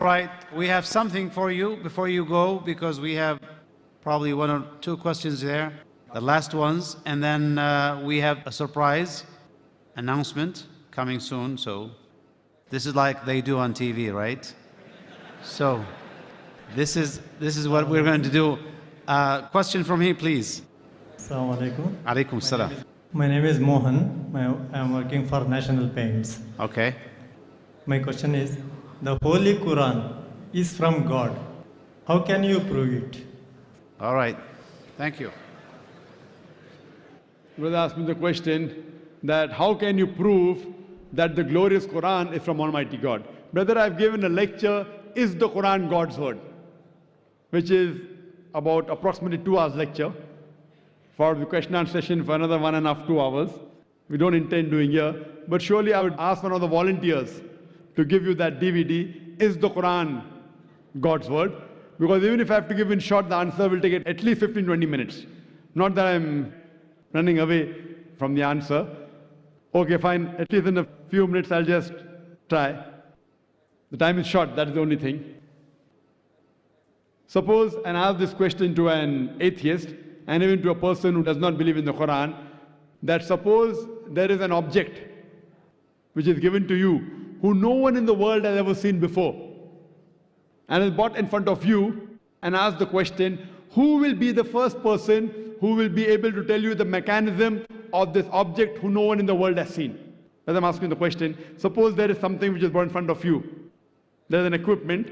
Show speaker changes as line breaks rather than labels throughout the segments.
Right, we have something for you before you go, because we have probably one or two questions there, the last ones, and then we have a surprise announcement coming soon. So this is like they do on TV, right? So this is what we're going to do. Question from here, please.
Assalamu alaikum.
Alaikum salam.
My name is Mohan. I'm working for National Paints.
Okay.
My question is, the Holy Quran is from God. How can you prove it?
All right. Thank you.
Brother asked me the question that how can you prove that the glorious Quran is from Almighty God? Brother, I've given a lecture, Is the Quran God's Word? Which is about approximately 2 hours lecture. For the question and answer session for another 1.5 to 2 hours. We don't intend doing here. But surely I would ask one of the volunteers to give you that DVD, Is the Quran God's Word? Because even if I have to give in short, the answer will take at least 15-20 minutes. Not that I'm running away from the answer. Okay, fine. At least in a few minutes, I'll just try. The time is short, that is the only thing. Suppose and ask this question to an atheist and even to a person who does not believe in the Quran, that suppose there is an object which is given to you who no one in the world has ever seen before, and is brought in front of you and asked the question, who will be the first person who will be able to tell you the mechanism of this object who no one in the world has seen? As I'm asking the question, suppose there is something which is brought in front of you. There is an equipment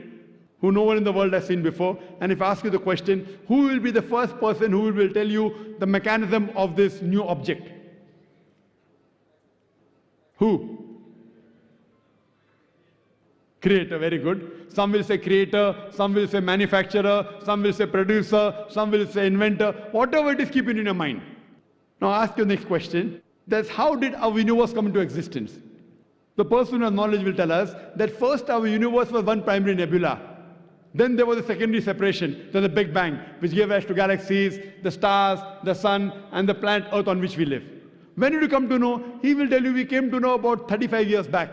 who no one in the world has seen before, and if I ask you the question, who will be the first person who will tell you the mechanism of this new object? Who? Creator, very good. Some will say creator, some will say manufacturer, some will say producer, some will say inventor. Whatever it is, keep it in your mind. Now I ask you the next question. That's how did our universe come into existence? The person who has knowledge will tell us that first our universe was one primary nebula. Then there was a secondary separation, then the Big Bang, which gave rise to galaxies, the stars, the sun, and the planet Earth on which we live. When did you come to know? He will tell you we came to know about 35 years back,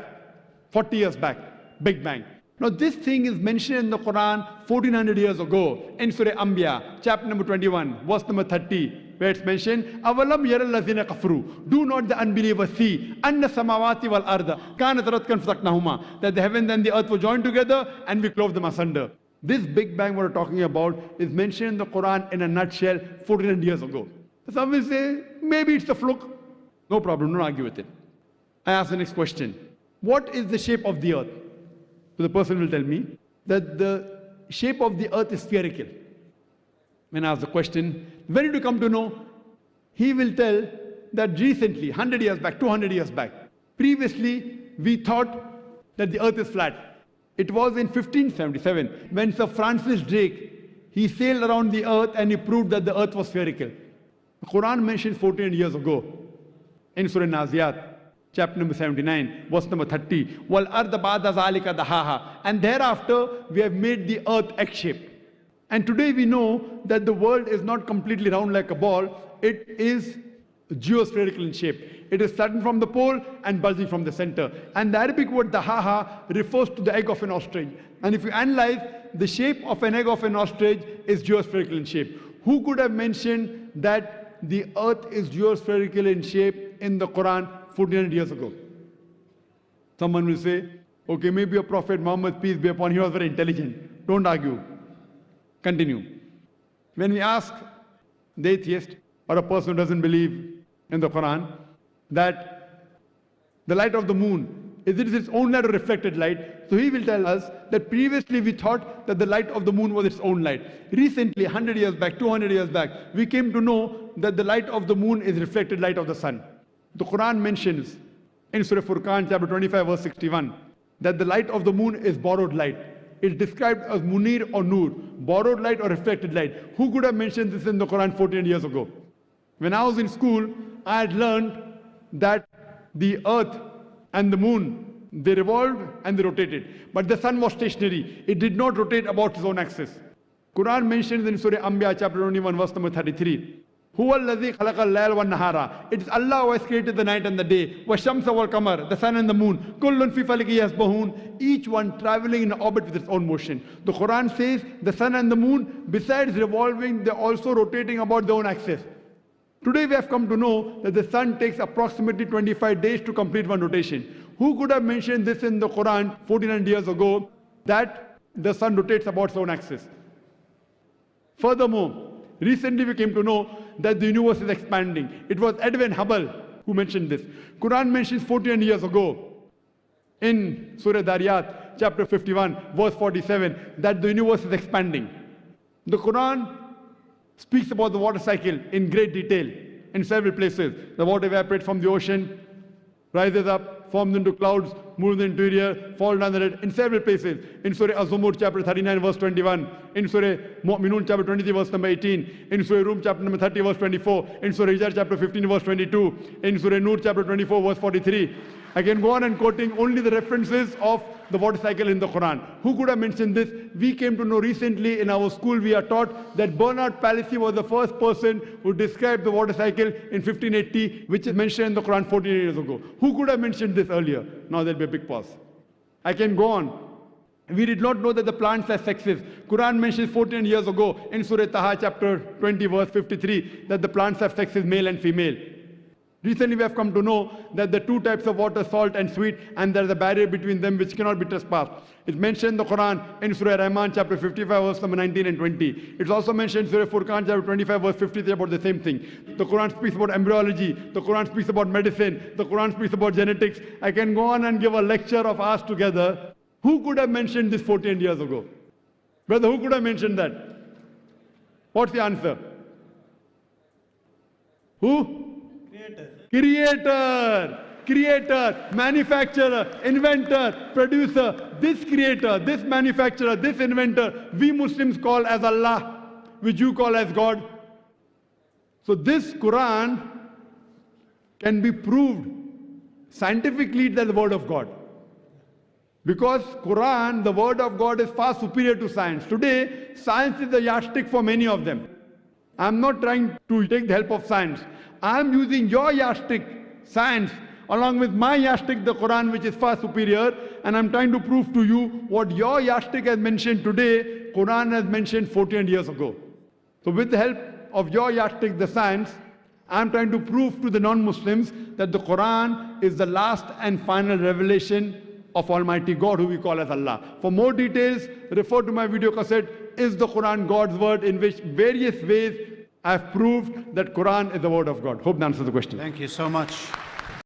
40 years back. Big Bang. Now this thing is mentioned in the Quran 1400 years ago in Surah Anbiya, chapter number 21, verse number 30, where it's mentioned, Avalam yaral lazina kafru. Do not the unbelievers see anna samawati wal arda kanat ratkan fasaknahuma, that the heavens and the earth were joined together and we clove them asunder. This Big Bang we're talking about is mentioned in the Quran in a nutshell 1400 years ago. Some will say, maybe it's a fluke. No problem, don't argue with it. I ask the next question. What is the shape of the earth? So the person will tell me that the shape of the earth is spherical. When I ask the question, when did you come to know? He will tell that recently, 100 years back, 200 years back, previously we thought that the earth is flat. It was in 1577 when Sir Francis Drake, he sailed around the earth and he proved that the earth was spherical. The Quran mentions 14 years ago in Surah Naziyat, chapter number 79, verse number 30. Wal arda ba'da zalika dahaha. And thereafter we have made the earth egg-shaped. And today we know that the world is not completely round like a ball. It is geospherical in shape. It is flattened from the pole and bulging from the center. And the Arabic word dahaha refers to the egg of an ostrich. And if you analyze, the shape of an egg of an ostrich is geospherical in shape. Who could have mentioned that the earth is geospherical in shape in the Quran 1400 years ago? Someone will say, okay, maybe a Prophet Muhammad, peace be upon him, he was very intelligent. Don't argue. Continue. When we ask the atheist or a person who doesn't believe in the Quran that the light of the moon, is it its own light or reflected light? So he will tell us that previously we thought that the light of the moon was its own light. Recently, 100 years back, 200 years back, we came to know that the light of the moon is reflected light of the sun. The Quran mentions in Surah Furqan, chapter 25, verse 61, that the light of the moon is borrowed light. It's described as munir or nur, borrowed light or reflected light. Who could have mentioned this in the Quran 14 years ago? When I was in school, I had learned that the earth and the moon, they revolved and they rotated. But the sun was stationary. It did not rotate about its own axis. Quran mentions in Surah Anbiya, chapter 21, verse number 33, Huwa alladhi khalaqa al-layla wan-nahara. It is Allah who has created the night and the day. Wash-shamsa wal-qamar, the sun and the moon. Kullun fi falaki yasbahun. Each one traveling in orbit with its own motion. The Quran says the sun and the moon, besides revolving, they're also rotating about their own axis. Today we have come to know that the sun takes approximately 25 days to complete one rotation. Who could have mentioned this in the Quran 1400 years ago, that the sun rotates about its own axis? Furthermore, recently we came to know that the universe is expanding. It was Edwin Hubble who mentioned this. Quran mentions 1400 years ago in Surah Dariyat, chapter 51, verse 47, that the universe is expanding. The Quran speaks about the water cycle in great detail in several places. The water evaporates from the ocean, rises up, forms into clouds, moves into the interior, falls down the red, in several places. In Surah Az-Zumur, chapter 39, verse 21. In Surah Mu'minun, chapter 23, verse number 18. In Surah Rum, chapter number 30, verse 24. In Surah Hijr, chapter 15, verse 22. In Surah Nur, chapter 24, verse 43. I can go on and quoting only the references of the water cycle in the Quran. Who could have mentioned this? We came to know recently in our school, we are taught that Bernard Palissy was the first person who described the water cycle in 1580, which is mentioned in the Quran 14 years ago. Who could have mentioned this earlier? Now there'll be a big pause. I can go on. We did not know that the plants have sexes. Quran mentions 14 years ago in Surah Taha, chapter 20, verse 53, that the plants have sexes, male and female. Recently we have come to know that the two types of water, salt and sweet, and there is a barrier between them which cannot be trespassed. It's mentioned in the Quran in Surah Rahman, chapter 55, verse number 19 and 20. It's also mentioned in Surah Furqan, chapter 25, verse 53, about the same thing. The Quran speaks about embryology. The Quran speaks about medicine. The Quran speaks about genetics. I can go on and give a lecture of ours together. Who could have mentioned this 14 years ago? Brother, who could have mentioned that? What's the answer? Who? Creator, manufacturer, inventor, producer. This creator, this manufacturer, this inventor, we Muslims call as Allah, which you call as God. So this Quran can be proved scientifically that the word of God. Because Quran, the word of God, is far superior to science. Today, science is the yardstick for many of them. I'm not trying to take the help of science. I'm using your yardstick, science, along with my yardstick, the Quran, which is far superior, and I'm trying to prove to you what your yardstick has mentioned today, Quran has mentioned 14 years ago. So with the help of your yardstick, the science, I'm trying to prove to the non-Muslims that the Quran is the last and final revelation of Almighty God, who we call as Allah. For more details, refer to my video cassette, Is the Quran God's Word?, in which various ways I've proved that Quran is the word of God. Hope that answers the question.
Thank you so much.